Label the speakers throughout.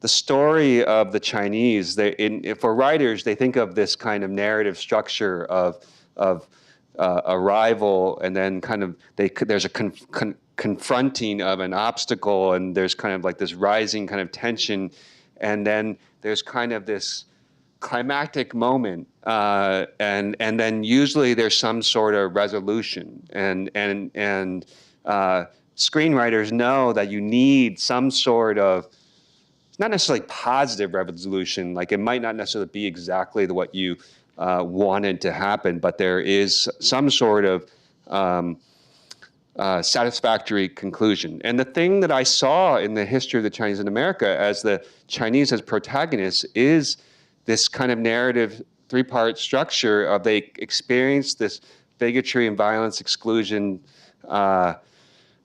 Speaker 1: the story of the Chinese, for writers, they think of this kind of narrative structure of arrival, and then kind of there's a confronting of an obstacle, and there's kind of like this rising kind of tension, and then there's kind of this climactic moment, and then usually there's some sort of resolution, and screenwriters know that you need some sort of, it's not necessarily positive resolution, like it might not necessarily be exactly what you wanted to happen, but there is some sort of satisfactory conclusion. And the thing that I saw in the history of the Chinese in America as the Chinese as protagonists is this kind of narrative three-part structure of they experienced this bigotry and violence, exclusion.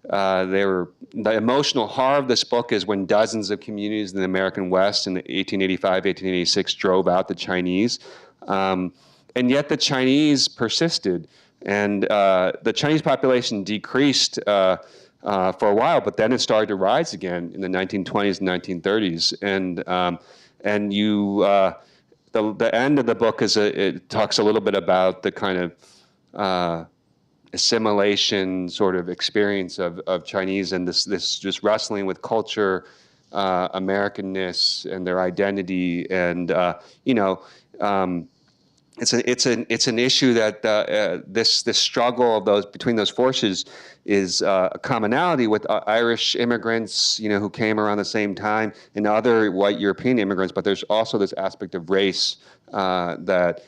Speaker 1: The emotional horror of this book is when dozens of communities in the American West in 1885, 1886 drove out the Chinese. And yet the Chinese persisted. And the Chinese population decreased for a while, but then it started to rise again in the 1920s and 1930s. And the end of the book it talks a little bit about the kind of assimilation sort of experience of Chinese, and this just wrestling with culture, Americanness, and their identity, and it's an issue that this struggle of between those forces is a commonality with Irish immigrants, who came around the same time, and other white European immigrants. But there's also this aspect of race that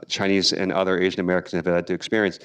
Speaker 1: Chinese and other Asian Americans have had to experience.